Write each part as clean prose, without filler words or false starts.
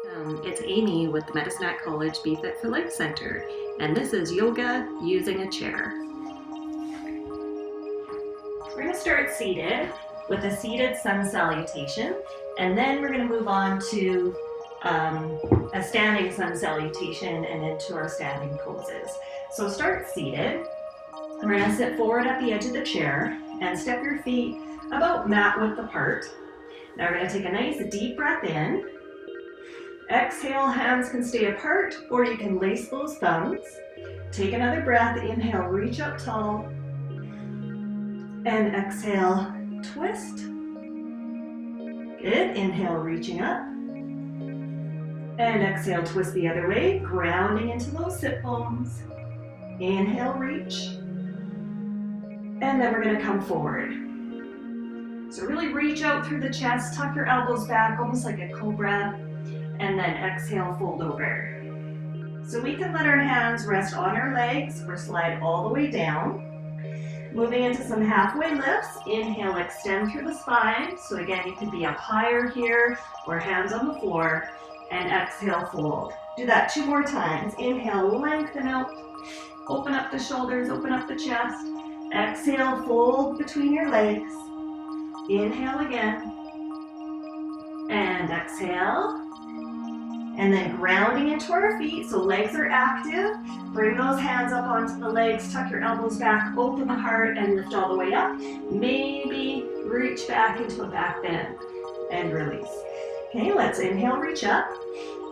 It's Amy with the Medicine at College Be Fit for Life Center, and this is yoga using a chair. We're going to start seated with a seated sun salutation, and then we're going to move on to a standing sun salutation and into our standing poses. So start seated. We're going to sit forward at the edge of the chair and step your feet about mat width apart. Now we're going to take a nice deep breath in. Exhale, hands can stay apart, or you can lace those thumbs. Take another breath, inhale, reach up tall. And exhale, twist. Good, inhale, reaching up. And exhale, twist the other way, grounding into those sit bones. Inhale, reach. And then we're gonna come forward. So really reach out through the chest, tuck your elbows back, almost like a cobra. And then exhale, fold over. So we can let our hands rest on our legs or slide all the way down. Moving into some halfway lifts. Inhale, extend through the spine. So again, you could be up higher here or hands on the floor. And exhale, fold. Do that 2 more times. Inhale, lengthen out. Open up the shoulders, open up the chest. Exhale, fold between your legs. Inhale again. And exhale. And then grounding into our feet, so legs are active. Bring those hands up onto the legs, tuck your elbows back, open the heart, and lift all the way up. Maybe reach back into a back bend and release. Okay, let's inhale, reach up.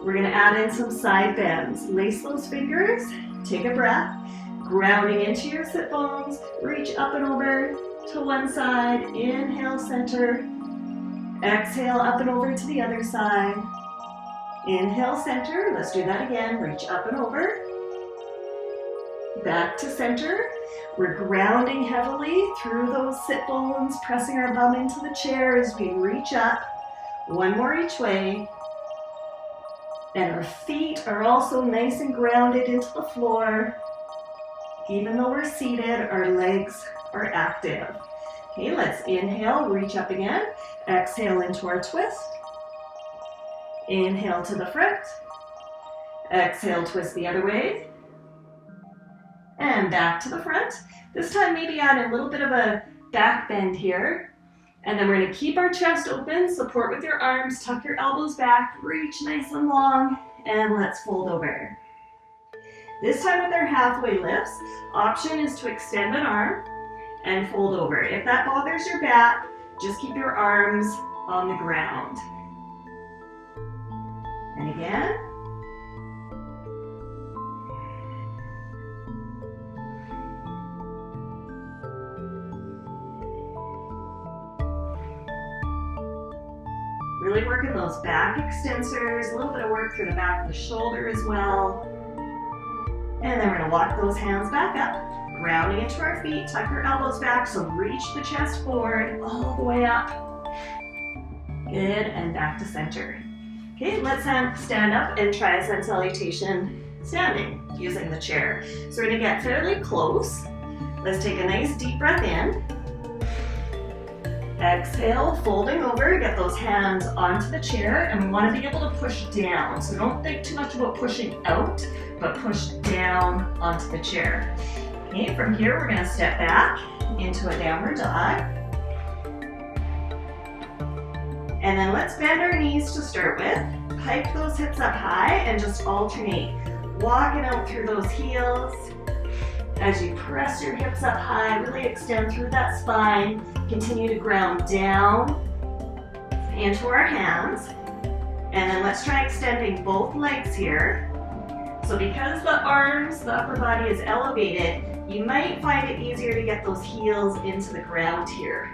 We're gonna add in some side bends. Lace those fingers, take a breath, grounding into your sit bones, reach up and over to one side, inhale, center. Exhale, up and over to the other side. Inhale, center. Let's do that again. Reach up and over. Back to center. We're grounding heavily through those sit bones, pressing our bum into the chair as we reach up. 1 more each way. And our feet are also nice and grounded into the floor. Even though we're seated, our legs are active. Okay, let's inhale, reach up again. Exhale into our twist. Inhale to the front. Exhale, twist the other way. And back to the front. This time maybe add a little bit of a back bend here. And then we're going to keep our chest open, support with your arms, tuck your elbows back, reach nice and long, and let's fold over. This time with our halfway lifts, option is to extend an arm and fold over. If that bothers your back, just keep your arms on the ground. And again. Really working those back extensors, a little bit of work through the back of the shoulder as well. And then we're going to walk those hands back up, grounding into our feet, tuck your elbows back, so reach the chest forward, all the way up. Good, and back to center. Okay, let's stand up and try a sun salutation standing using the chair. So we're going to get fairly close. Let's take a nice deep breath in. Exhale, folding over, get those hands onto the chair, and we want to be able to push down. So don't think too much about pushing out, but push down onto the chair. Okay, from here we're going to step back into a downward dog. And then let's bend our knees to start with. Pike those hips up high and just alternate. Walking out through those heels. As you press your hips up high, really extend through that spine. Continue to ground down into our hands. And then let's try extending both legs here. So because the arms, the upper body is elevated, you might find it easier to get those heels into the ground here.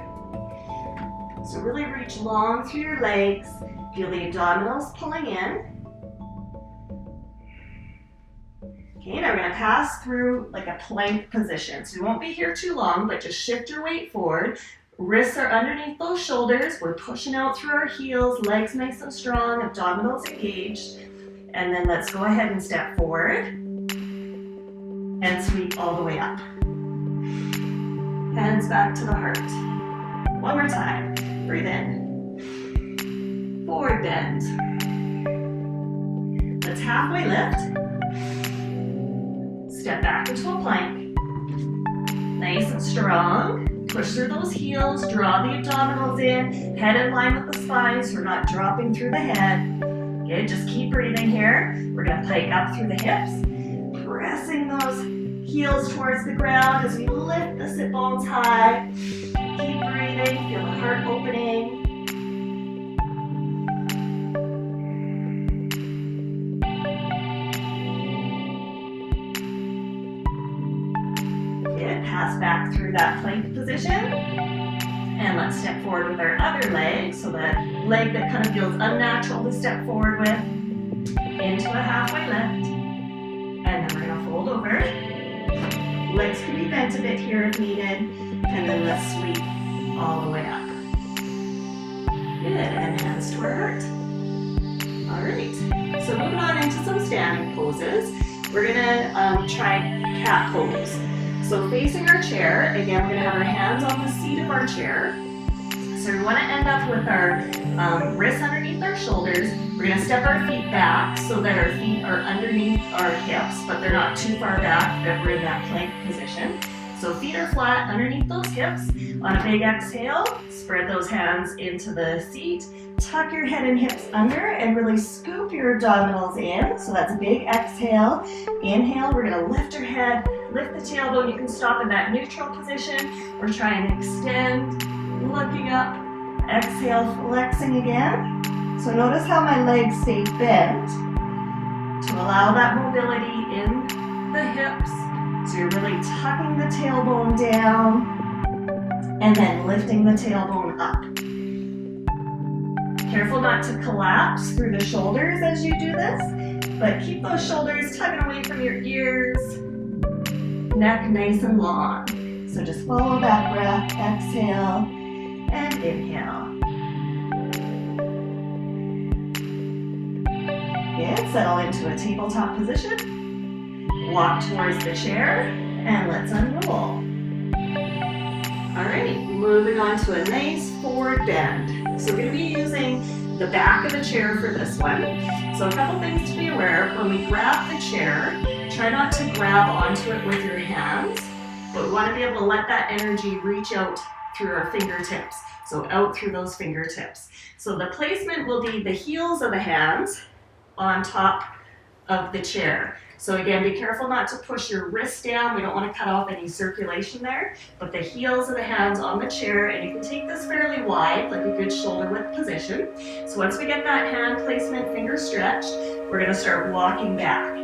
So really reach long through your legs. Feel the abdominals pulling in. Okay, now we're going to pass through like a plank position. So you won't be here too long, but just shift your weight forward. Wrists are underneath those shoulders. We're pushing out through our heels, legs nice and strong, abdominals engaged. And then let's go ahead and step forward and sweep all the way up. Hands back to the heart. One more time. Breathe in. Forward bend. halfway lift. Step back into a plank. Nice and strong. Push through those heels, draw the abdominals in, head in line with the spine so we're not dropping through the head. Okay, just keep breathing here. We're gonna pike up through the hips, pressing those heels towards the ground as we lift the sit bones high. Keep breathing, feel the heart opening. Good, pass back through that plank position. And let's step forward with our other leg. So the leg that kind of feels unnatural to step forward with, into a halfway lift. And then we're gonna fold over. Legs can be bent a bit here if needed. And then let's sweep all the way up. Good, and hands to our heart. All right, so moving on into some standing poses. We're gonna try cat pose. So facing our chair, again, we're gonna have our hands on the seat of our chair. So we wanna end up with our wrists underneath our shoulders. We're gonna step our feet back so that our feet are underneath our hips, but they're not too far back that we're in that plank position. So feet are flat underneath those hips. On a big exhale, spread those hands into the seat. Tuck your head and hips under and really scoop your abdominals in. So that's a big exhale. Inhale, we're gonna lift your head, lift the tailbone. You can stop in that neutral position or try and extend, looking up. Exhale, flexing again. So notice how my legs stay bent to allow that mobility in the hips. So you're really tucking the tailbone down and then lifting the tailbone up. Careful not to collapse through the shoulders as you do this, but keep those shoulders tugging away from your ears, neck nice and long. So just follow that breath, exhale and inhale. Good, settle into a tabletop position. Walk towards the chair and let's unroll. All right, moving on to a nice forward bend. So we're going to be using the back of the chair for this one. So a couple things to be aware of. When we grab the chair, try not to grab onto it with your hands, but we want to be able to let that energy reach out through our fingertips. So out through those fingertips. So the placement will be the heels of the hands on top of the chair. So again, be careful not to push your wrist down. We don't want to cut off any circulation there, but the heels of the hands on the chair, and you can take this fairly wide, like a good shoulder width position. So once we get that hand placement, fingers stretched, we're going to start walking back.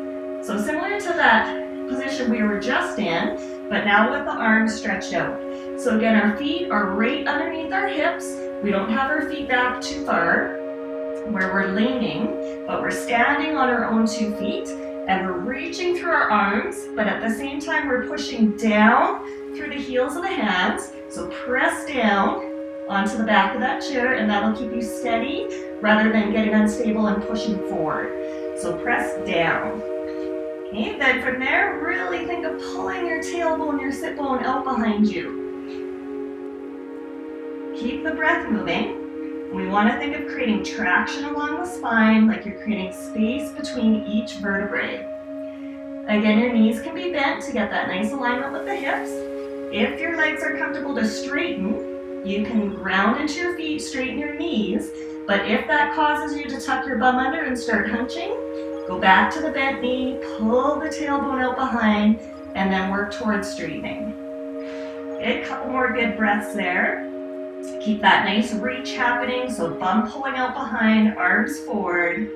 So similar to that position we were just in, but now with the arms stretched out. So again, our feet are right underneath our hips. We don't have our feet back too far where we're leaning, but we're standing on our own 2 feet. And we're reaching through our arms, but at the same time, we're pushing down through the heels of the hands. So press down onto the back of that chair, and that'll keep you steady rather than getting unstable and pushing forward. So press down. Okay, then from there, really think of pulling your tailbone, your sit bone out behind you. Keep the breath moving. We want to think of creating traction along the spine, like you're creating space between each vertebrae. Again, your knees can be bent to get that nice alignment with the hips. If your legs are comfortable to straighten, you can ground into your feet, straighten your knees. But if that causes you to tuck your bum under and start hunching, go back to the bent knee, pull the tailbone out behind, and then work towards straightening. Okay, a couple more good breaths there. Keep that nice reach happening, so bum pulling out behind, arms forward.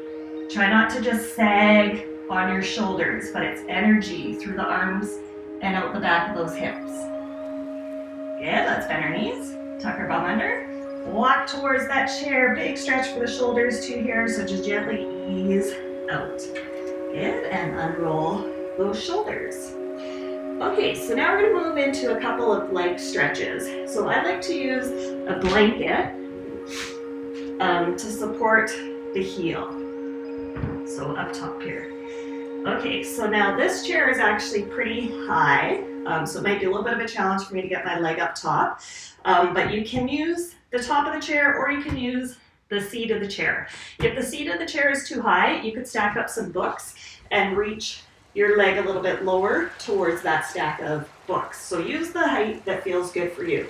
Try not to just sag on your shoulders, but it's energy through the arms and out the back of those hips. Good, let's bend our knees, tuck our bum under, walk towards that chair, big stretch for the shoulders too here, so just gently ease out. Good, and unroll those shoulders. Okay, so now we're going to move into a couple of leg stretches. So I like to use a blanket to support the heel. So up top here. Okay, so now this chair is actually pretty high, so it might be a little bit of a challenge for me to get my leg up top. But you can use the top of the chair or you can use the seat of the chair. If the seat of the chair is too high, you could stack up some books and reach your leg a little bit lower towards that stack of books. So use the height that feels good for you.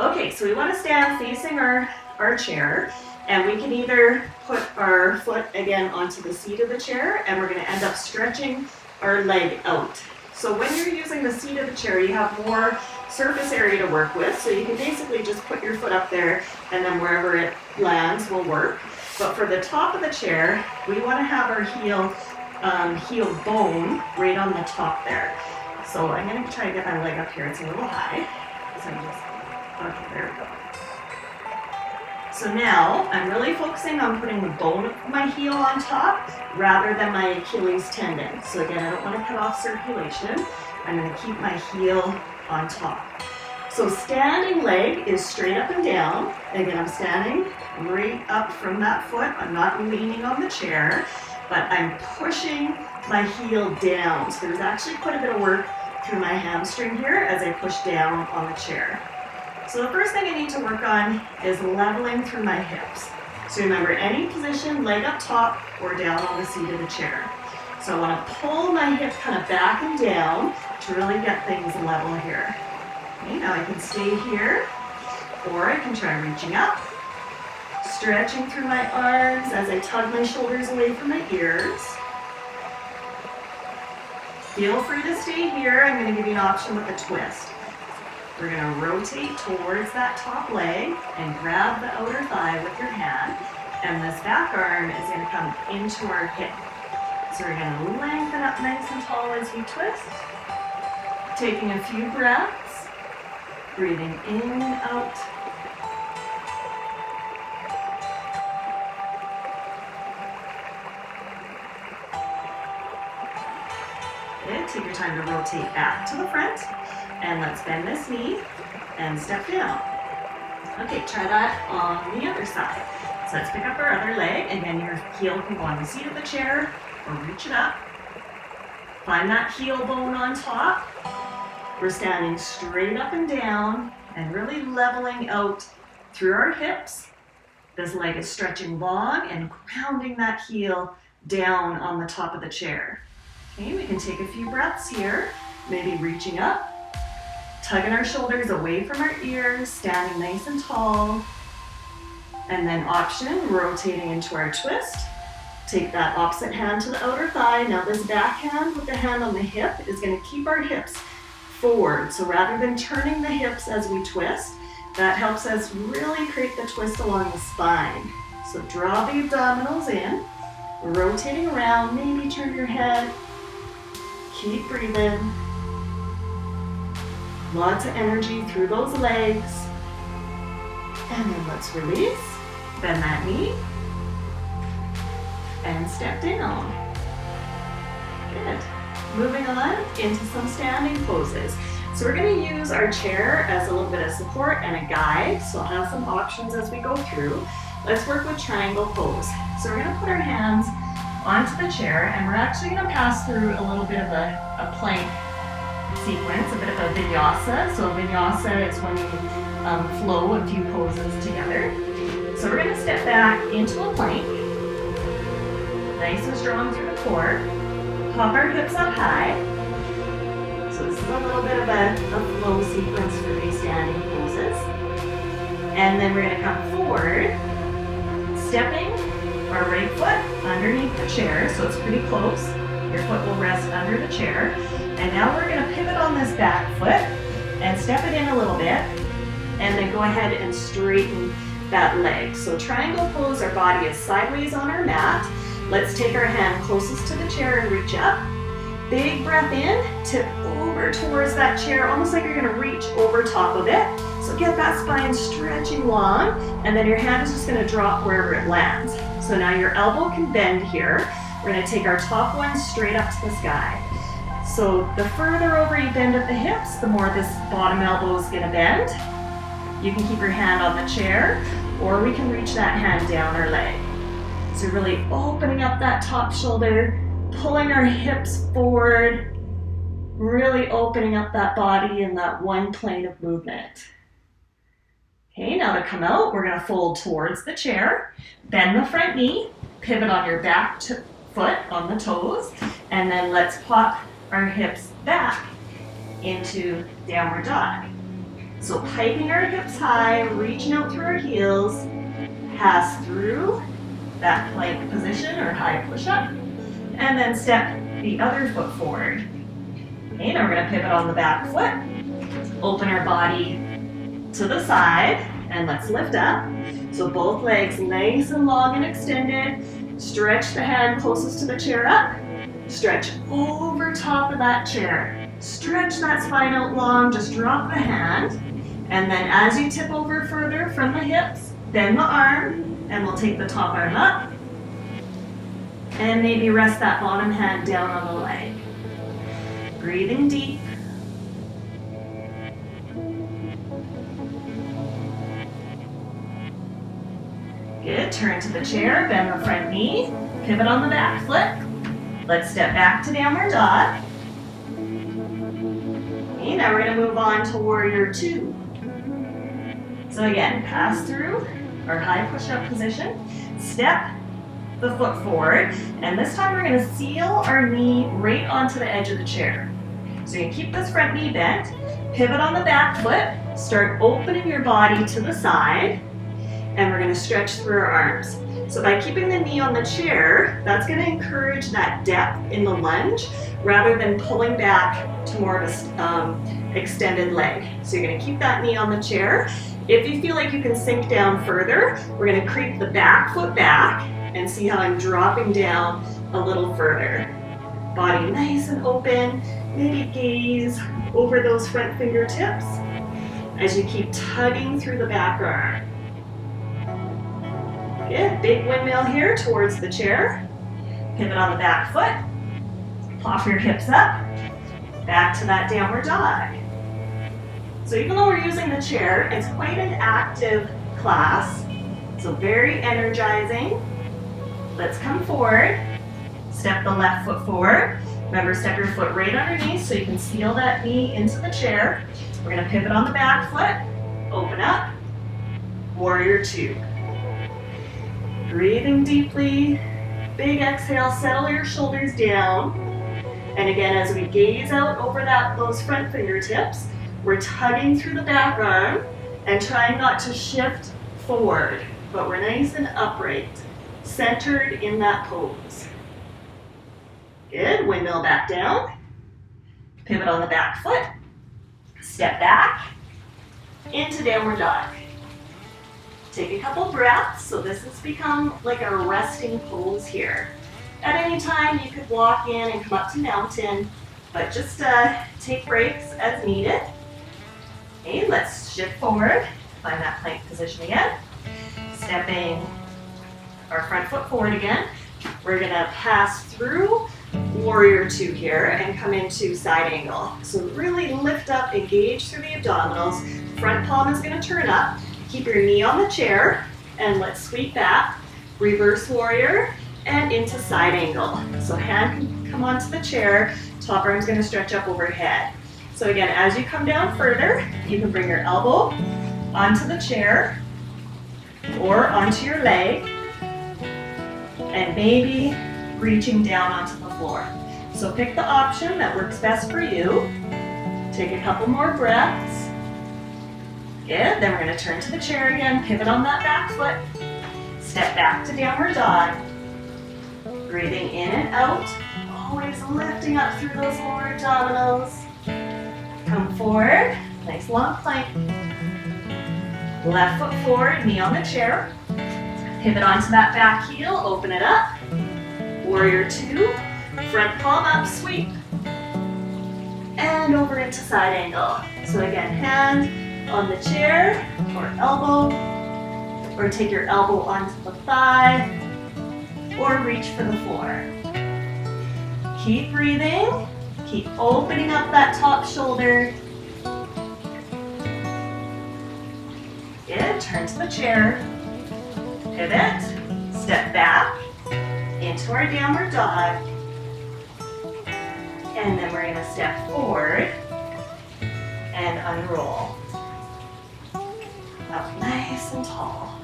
Okay, so we want to stand facing our chair, and we can either put our foot again onto the seat of the chair, and we're going to end up stretching our leg out. So when you're using the seat of the chair, you have more surface area to work with, so you can basically just put your foot up there, and then wherever it lands will work. But for the top of the chair, we want to have our heel bone right on the top there. So I'm going to try to get my leg up here. It's a little high. So okay, there we go. So now I'm really focusing on putting the bone of my heel on top rather than my Achilles tendon. So again, I don't want to cut off circulation. I'm going to keep my heel on top. So standing leg is straight up and down. Again, I'm standing right up from that foot. I'm not leaning on the chair, but I'm pushing my heel down. So there's actually quite a bit of work through my hamstring here as I push down on the chair. So the first thing I need to work on is leveling through my hips. So remember, any position, leg up top or down on the seat of the chair. So I want to pull my hip kind of back and down to really get things level here. Okay, now I can stay here, or I can try reaching up, stretching through my arms as I tug my shoulders away from my ears. Feel free to stay here. I'm going to give you an option with a twist. We're going to rotate towards that top leg and grab the outer thigh with your hand, and this back arm is going to come into our hip. So we're going to lengthen up nice and tall as we twist, taking a few breaths, breathing in and out. Good. Take your time to rotate back to the front. And let's bend this knee and step down. Okay, try that on the other side. So let's pick up our other leg. Again, your heel can go on the seat of the chair or reach it up. Find that heel bone on top. We're standing straight up and down and really leveling out through our hips. This leg is stretching long and grounding that heel down on the top of the chair. Okay, we can take a few breaths here, maybe reaching up, tugging our shoulders away from our ears, standing nice and tall. And then option, rotating into our twist. Take that opposite hand to the outer thigh. Now this back hand with the hand on the hip is going to keep our hips forward. So rather than turning the hips as we twist, that helps us really create the twist along the spine. So draw the abdominals in, rotating around, maybe turn your head. Keep breathing. Lots of energy through those legs. And then let's release. Bend that knee. And step down. Good. Moving on into some standing poses. So we're going to use our chair as a little bit of support and a guide. So I'll have some options as we go through. Let's work with triangle pose. So we're going to put our hands onto the chair, and we're actually going to pass through a little bit of a plank sequence, a bit of a vinyasa. So a vinyasa is when you flow a few poses together. So we're going to step back into a plank, nice and strong through the core. Pop our hips up high. So this is a little bit of a flow sequence for these standing poses. And then we're going to come forward, stepping our right foot underneath the chair, so it's pretty close. Your foot will rest under the chair. And now we're going to pivot on this back foot and step it in a little bit, and then go ahead and straighten that leg. So triangle pose, our body is sideways on our mat. Let's take our hand closest to the chair and reach up. Big breath in, tip over towards that chair, almost like you're going to reach over top of it. So get that spine stretching long, and then your hand is just going to drop wherever it lands. So now your elbow can bend here. We're going to take our top one straight up to the sky. So the further over you bend at the hips, the more this bottom elbow is going to bend. You can keep your hand on the chair, or we can reach that hand down our leg. So really opening up that top shoulder, pulling our hips forward, really opening up that body in that one plane of movement. Okay, now to come out, we're gonna fold towards the chair, bend the front knee, pivot on your back foot on the toes, and then let's pop our hips back into downward dog. So piping our hips high, reaching out through our heels, pass through that plank position or high push-up, and then step the other foot forward. Okay, now we're gonna pivot on the back foot, open our body to the side, and let's lift up. So both legs nice and long and extended. Stretch the hand closest to the chair up. Stretch over top of that chair. Stretch that spine out long, just drop the hand. And then as you tip over further from the hips, bend the arm, and we'll take the top arm up. And maybe rest that bottom hand down on the leg. Breathing deep. Good, turn to the chair, bend the front knee, pivot on the back foot. Let's step back to downward dog. Okay, now we're gonna move on to warrior two. So again, pass through our high push-up position, step the foot forward, and this time we're gonna seal our knee right onto the edge of the chair. So you keep this front knee bent, pivot on the back foot, start opening your body to the side, and we're gonna stretch through our arms. So by keeping the knee on the chair, that's gonna encourage that depth in the lunge rather than pulling back to more of a extended leg. So you're gonna keep that knee on the chair. If you feel like you can sink down further, we're gonna creep the back foot back and see how I'm dropping down a little further. Body nice and open, maybe gaze over those front fingertips as you keep tugging through the back arm. Good, big windmill here towards the chair. Pivot on the back foot. Pop your hips up. Back to that downward dog. So even though we're using the chair, it's quite an active class. So very energizing. Let's come forward. Step the left foot forward. Remember, step your foot right underneath so you can seal that knee into the chair. We're gonna pivot on the back foot. Open up. Warrior two. Breathing deeply, big exhale, settle your shoulders down. And again, as we gaze out over those front fingertips, we're tugging through the back arm and trying not to shift forward, but we're nice and upright, centered in that pose. Good, windmill back down. Pivot on the back foot, step back, into downward dog. Take a couple breaths, so this has become like a resting pose here. At any time, you could walk in and come up to mountain, but just take breaks as needed. Okay, let's shift forward, find that plank position again. Stepping our front foot forward again. We're gonna pass through warrior two here and come into side angle. So really lift up, engage through the abdominals. Front palm is gonna turn up. Keep your knee on the chair, and let's sweep back, reverse warrior, and into side angle. So hand can come onto the chair, top arm's gonna stretch up overhead. So again, as you come down further, you can bring your elbow onto the chair or onto your leg, and maybe reaching down onto the floor. So pick the option that works best for you. Take a couple more breaths. Good, then we're gonna turn to the chair again, pivot on that back foot, step back to downward dog, breathing in and out, always lifting up through those lower abdominals. Come forward, nice long plank. Left foot forward, knee on the chair, pivot onto that back heel, open it up, warrior two, front palm up, sweep, and over into side angle. So again, hand on the chair or elbow, or take your elbow onto the thigh, or reach for the floor. Keep breathing, keep opening up that top shoulder. Good, turn to the chair, pivot, step back into our downward dog, and then we're gonna step forward and unroll. Up nice and tall.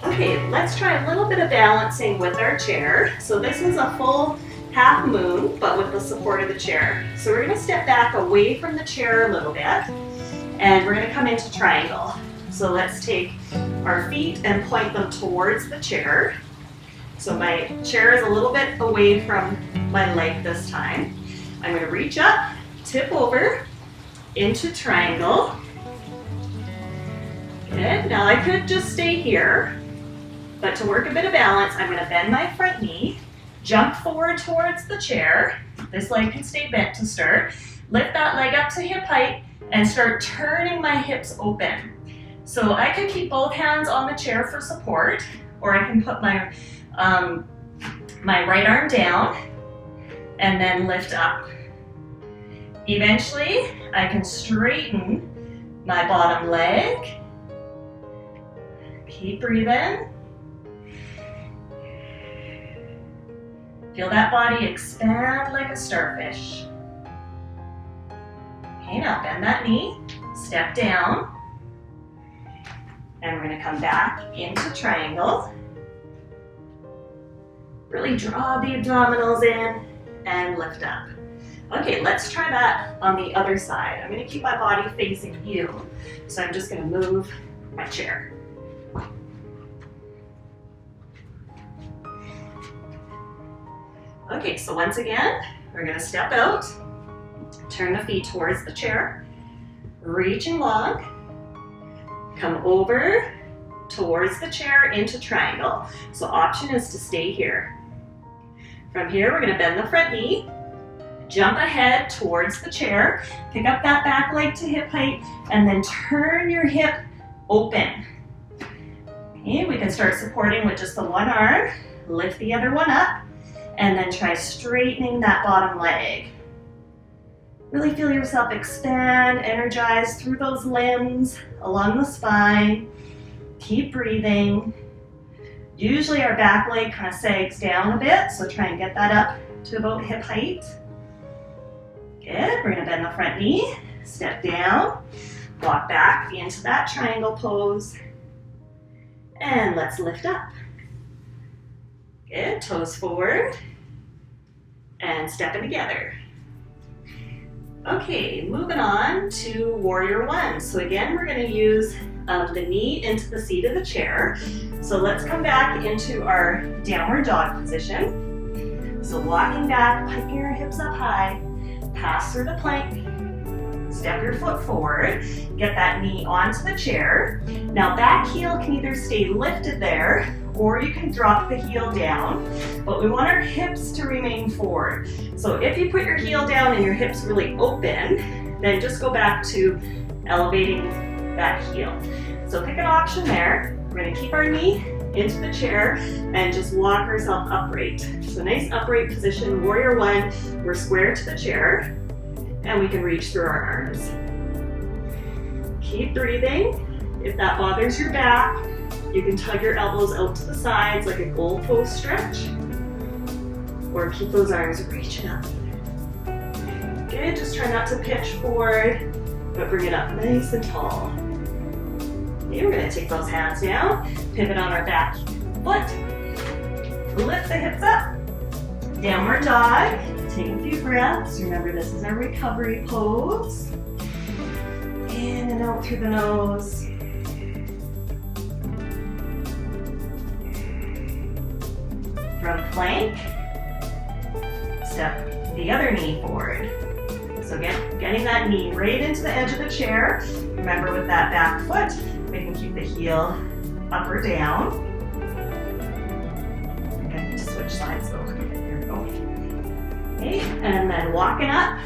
Okay, let's try a little bit of balancing with our chair. So this is a full half moon, but with the support of the chair. So we're gonna step back away from the chair a little bit, and we're gonna come into triangle. So let's take our feet and point them towards the chair. So my chair is a little bit away from my leg this time. I'm gonna reach up, tip over, into triangle. Good, now I could just stay here, but to work a bit of balance, I'm gonna bend my front knee, jump forward towards the chair. This leg can stay bent to start. Lift that leg up to hip height and start turning my hips open. So I could keep both hands on the chair for support, or I can put my right arm down and then lift up. Eventually, I can straighten my bottom leg. Keep breathing. Feel that body expand like a starfish. Okay, now bend that knee, step down, and we're gonna come back into triangle. Really draw the abdominals in and lift up. Okay, let's try that on the other side. I'm gonna keep my body facing you, so I'm just gonna move my chair. Okay, so once again, we're gonna step out, turn the feet towards the chair, reaching long, come over towards the chair into triangle. So option is to stay here. From here, we're gonna bend the front knee, jump ahead towards the chair, pick up that back leg to hip height, and then turn your hip open. Okay, we can start supporting with just the one arm, lift the other one up, and then try straightening that bottom leg. Really feel yourself expand, energize through those limbs, along the spine. Keep breathing. Usually our back leg kind of sags down a bit, so try and get that up to about hip height. Good, we're gonna bend the front knee, step down, walk back into that triangle pose, and let's lift up. Good, toes forward, and stepping together. Okay, moving on to warrior one. So again, we're gonna use the knee into the seat of the chair. So let's come back into our downward dog position. So walking back, piking your hips up high, pass through the plank, step your foot forward, get that knee onto the chair. Now back heel can either stay lifted there, or you can drop the heel down, but we want our hips to remain forward. So if you put your heel down and your hips really open, then just go back to elevating that heel. So pick an option there. We're gonna keep our knee into the chair and just walk ourselves upright. So nice upright position, warrior one. We're square to the chair and we can reach through our arms. Keep breathing. If that bothers your back, you can tug your elbows out to the sides like a goalpost stretch, or keep those arms reaching up. Good, just try not to pitch forward, but bring it up nice and tall. Okay, we're gonna take those hands down, pivot on our back foot, lift the hips up, downward dog, take a few breaths. Remember, this is our recovery pose. In and out through the nose. From plank, step the other knee forward. So getting that knee right into the edge of the chair. Remember, with that back foot, we can keep the heel up or down. I'm going to switch sides though. There we go. Okay, and then walking up,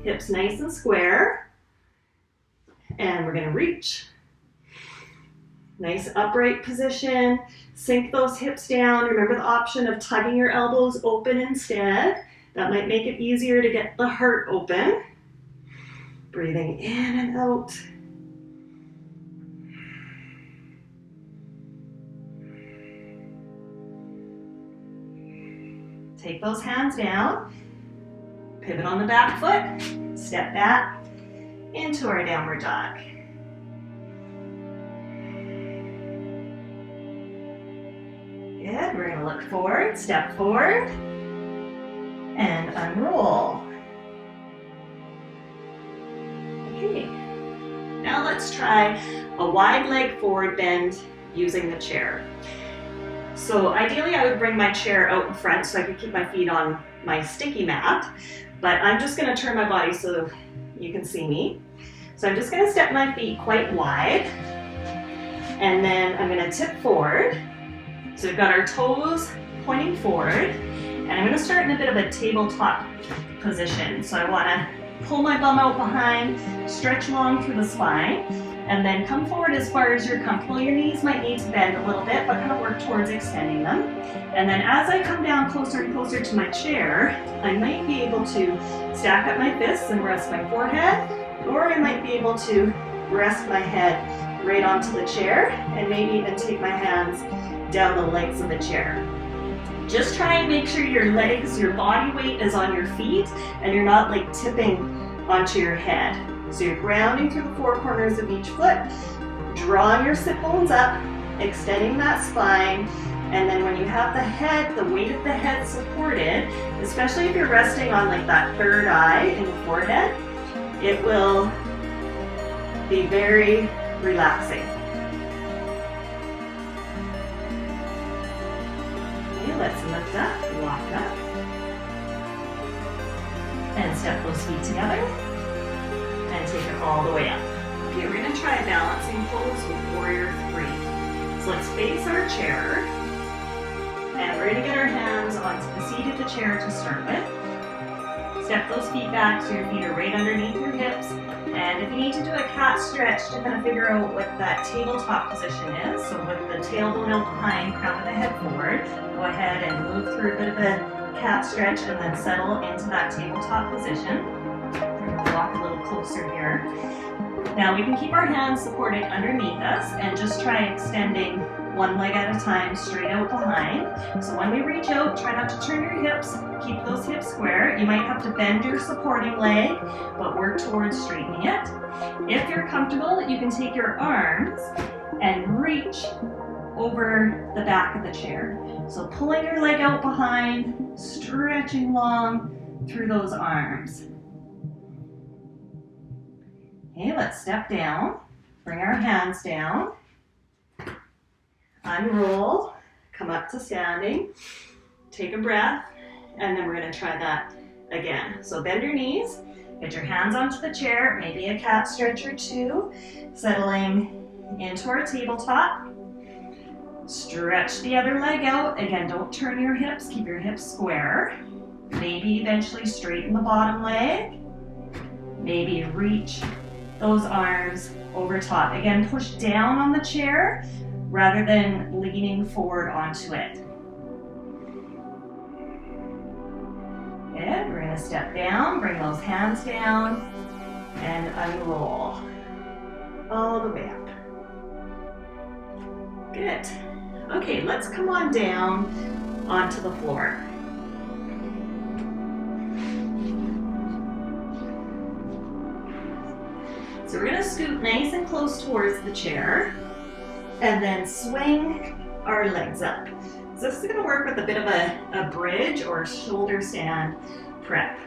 hips nice and square. And we're going to reach. Nice upright position. Sink those hips down. Remember the option of tugging your elbows open instead. That might make it easier to get the heart open. Breathing in and out. Take those hands down. Pivot on the back foot. Step back into our downward dog. look forward, step forward, and unroll. Okay, now let's try a wide leg forward bend using the chair. So ideally I would bring my chair out in front so I could keep my feet on my sticky mat, but I'm just going to turn my body so you can see me. So I'm just going to step my feet quite wide, and then I'm going to tip forward. So we've got our toes pointing forward, and I'm going to start in a bit of a tabletop position. So I want to pull my bum out behind, stretch long through the spine, and then come forward as far as you're comfortable. Your knees might need to bend a little bit, but kind of work towards extending them. And then as I come down closer and closer to my chair, I might be able to stack up my fists and rest my forehead, or I might be able to rest my head right onto the chair and maybe even take my hands down the legs of the chair. Just try and make sure your legs, your body weight is on your feet and you're not like tipping onto your head. So you're grounding through the four corners of each foot, drawing your sit bones up, extending that spine, and then when you have the head, the weight of the head supported, especially if you're resting on like that third eye in the forehead, it will be very relaxing. Okay, let's lift up, walk up, and step those feet together. And take it all the way up. Okay, we're going to try a balancing pose with Warrior 3. So let's face our chair, and we're going to get our hands onto the seat of the chair to start with. Step those feet back so your feet are right underneath your hips. And if you need to do a cat stretch to kind of figure out what that tabletop position is, so with the tailbone out behind, crown of the head forward, go ahead and move through a bit of a cat stretch and then settle into that tabletop position. Walk a little closer here. Now we can keep our hands supported underneath us and just try extending one leg at a time straight out behind. So when we reach out, try not to turn your hips, keep those hips square. You might have to bend your supporting leg, but work towards straightening it. If you're comfortable, you can take your arms and reach over the back of the chair. So pulling your leg out behind, stretching long through those arms. Okay, let's step down, bring our hands down, unroll, come up to standing, take a breath, and then we're going to try that again. So bend your knees, get your hands onto the chair, maybe a cat stretch or two, settling into our tabletop. Stretch the other leg out. Again, don't turn your hips, keep your hips square. Maybe eventually straighten the bottom leg. Maybe reach those arms over top. Again, push down on the chair rather than leaning forward onto it. Good, we're going to step down, bring those hands down, and unroll all the way up. Good. Okay, let's come on down onto the floor. So we're going to scoot nice and close towards the chair and then swing our legs up. So this is going to work with a bit of a bridge or shoulder stand prep.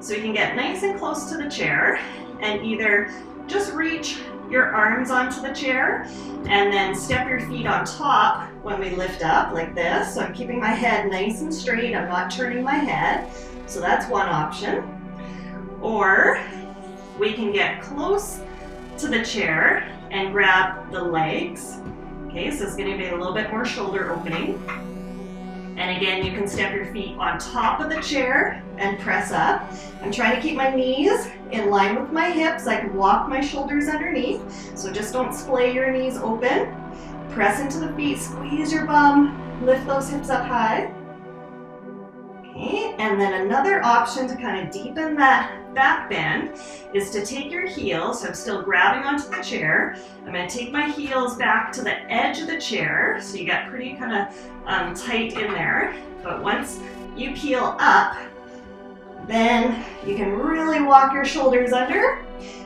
So you can get nice and close to the chair and either just reach your arms onto the chair and then step your feet on top when we lift up like this. So I'm keeping my head nice and straight. I'm not turning my head. So that's one option. Or we can get close to the chair and grab the legs. Okay, so it's going to be a little bit more shoulder opening. And again, you can step your feet on top of the chair and press up. I'm trying to keep my knees in line with my hips. I can walk my shoulders underneath. So just don't splay your knees open. Press into the feet, squeeze your bum, lift those hips up high. Okay, and then another option to kind of deepen that back bend is to take your heels, so I'm still grabbing onto the chair. I'm going to take my heels back to the edge of the chair, so you got pretty kind of tight in there. But once you peel up, then you can really walk your shoulders under.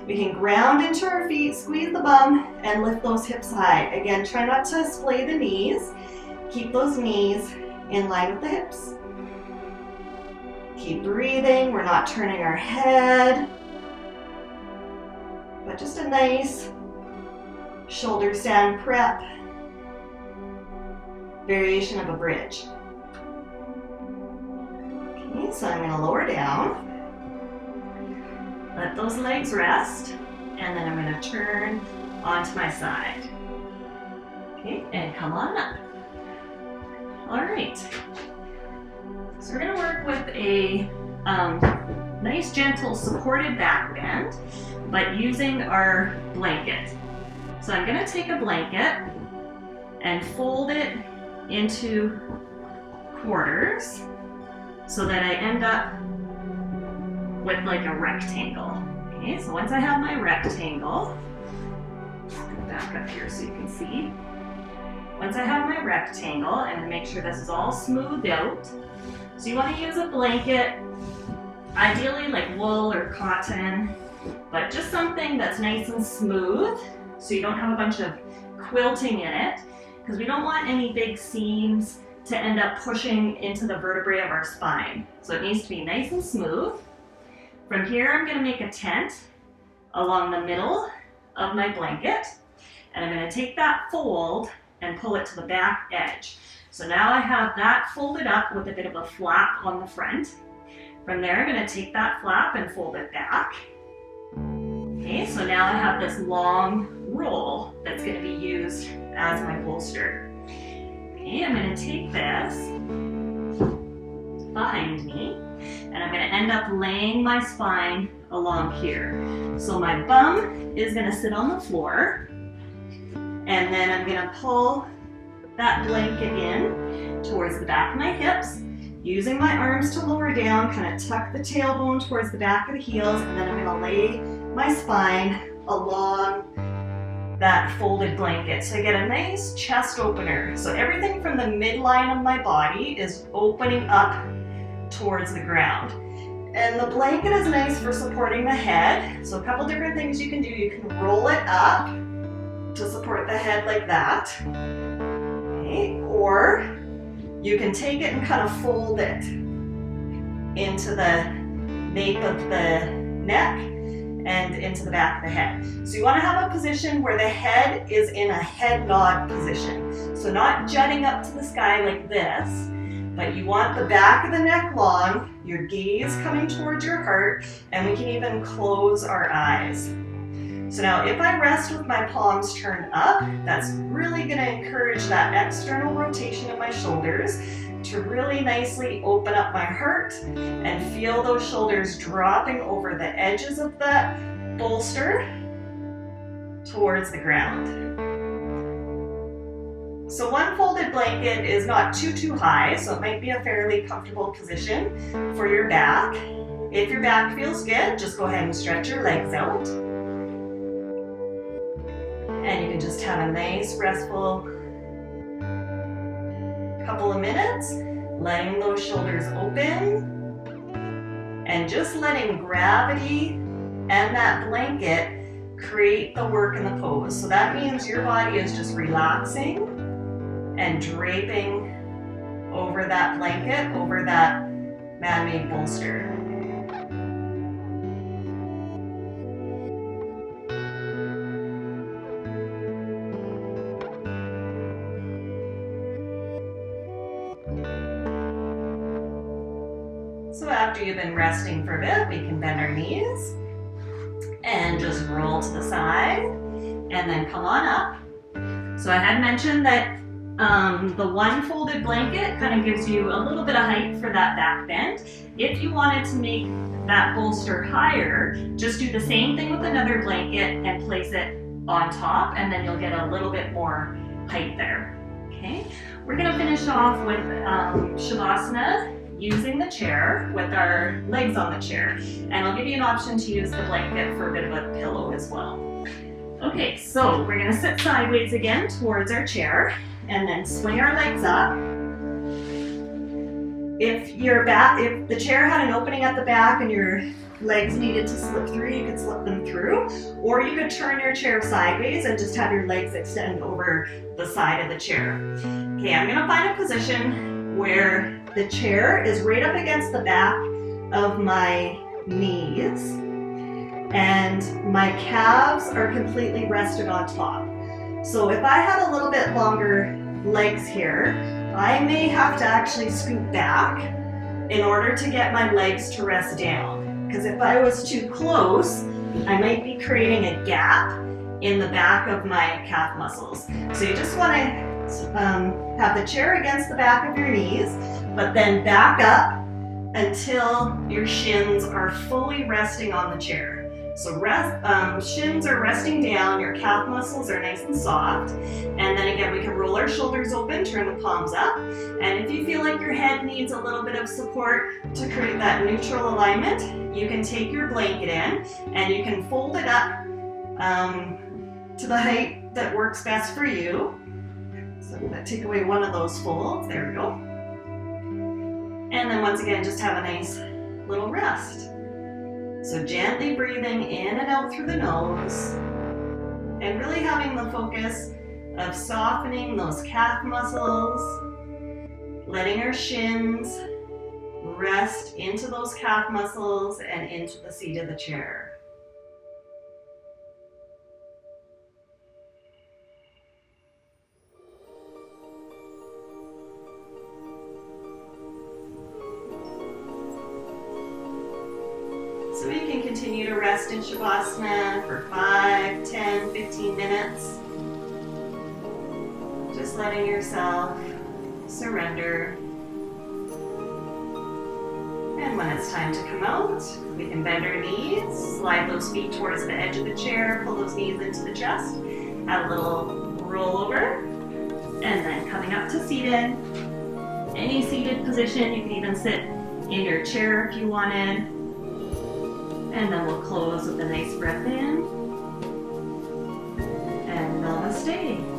We can ground into our feet, squeeze the bum, and lift those hips high. Again, try not to splay the knees. Keep those knees in line with the hips. Keep breathing. We're not turning our head, but just a nice shoulder stand prep. Variation of a bridge. Okay, so I'm going to lower down. Let those legs rest, and then I'm going to turn onto my side. Okay, and come on up. All right. So we're going to work with a nice, gentle, supported back bend, but using our blanket. So I'm going to take a blanket and fold it into quarters so that I end up with like a rectangle. Okay, so once I have my rectangle, back up here so you can see. Once I have my rectangle, I'm going to make sure this is all smoothed out. So you want to use a blanket, ideally like wool or cotton, but just something that's nice and smooth so you don't have a bunch of quilting in it, because we don't want any big seams to end up pushing into the vertebrae of our spine. So it needs to be nice and smooth. From here, I'm going to make a tent along the middle of my blanket, and I'm going to take that fold and pull it to the back edge. So now I have that folded up with a bit of a flap on the front. From there, I'm going to take that flap and fold it back. Okay, so now I have this long roll that's going to be used as my bolster. Okay, I'm going to take this behind me, and I'm going to end up laying my spine along here. So my bum is going to sit on the floor, and then I'm going to pull that blanket in towards the back of my hips, using my arms to lower down, kind of tuck the tailbone towards the back of the heels, and then I'm going to lay my spine along that folded blanket. So I get a nice chest opener. So everything from the midline of my body is opening up towards the ground. And the blanket is nice for supporting the head. So a couple different things you can do. You can roll it up to support the head like that. Okay. Or you can take it and kind of fold it into the nape of the neck and into the back of the head. So you want to have a position where the head is in a head nod position. So not jutting up to the sky like this, but you want the back of the neck long, your gaze coming towards your heart, and we can even close our eyes. So now if I rest with my palms turned up, that's really going to encourage that external rotation of my shoulders to really nicely open up my heart and feel those shoulders dropping over the edges of the bolster towards the ground. So one folded blanket is not too high, so it might be a fairly comfortable position for your back. If your back feels good, just go ahead and stretch your legs out. And you can just have a nice restful couple of minutes, letting those shoulders open and just letting gravity and that blanket create the work in the pose. So that means your body is just relaxing and draping over that blanket, over that man-made bolster. So after you've been resting for a bit, we can bend our knees and just roll to the side and then come on up. So I had mentioned that the one folded blanket kind of gives you a little bit of height for that back bend. If you wanted to make that bolster higher, just do the same thing with another blanket and place it on top, and then you'll get a little bit more height there. Okay, we're going to finish off with Shavasana, using the chair with our legs on the chair, and I'll give you an option to use the blanket for a bit of a pillow as well. Okay, so we're going to sit sideways again towards our chair and then swing our legs up. If the chair had an opening at the back and your legs needed to slip through, you could slip them through, or you could turn your chair sideways and just have your legs extend over the side of the chair. Okay, I'm gonna find a position where the chair is right up against the back of my knees and my calves are completely rested on top. So if I had a little bit longer legs here, I may have to actually scoot back in order to get my legs to rest down. Because if I was too close, I might be creating a gap in the back of my calf muscles. So you just want to have the chair against the back of your knees, but then back up until your shins are fully resting on the chair. So shins are resting down, your calf muscles are nice and soft, and then again we can roll our shoulders open, turn the palms up, and if you feel like your head needs a little bit of support to create that neutral alignment, you can take your blanket in and you can fold it up to the height that works best for you. So I'm going to take away one of those folds, there we go. And then once again, just have a nice little rest. So gently breathing in and out through the nose and really having the focus of softening those calf muscles, letting our shins rest into those calf muscles and into the seat of the chair. So we can continue to rest in Shavasana for 5, 10, 15 minutes. Just letting yourself surrender. And when it's time to come out, we can bend our knees, slide those feet towards the edge of the chair, pull those knees into the chest, have a little roll over, and then coming up to seated. Any seated position, you can even sit in your chair if you wanted. And then we'll close with a nice breath in. And namaste.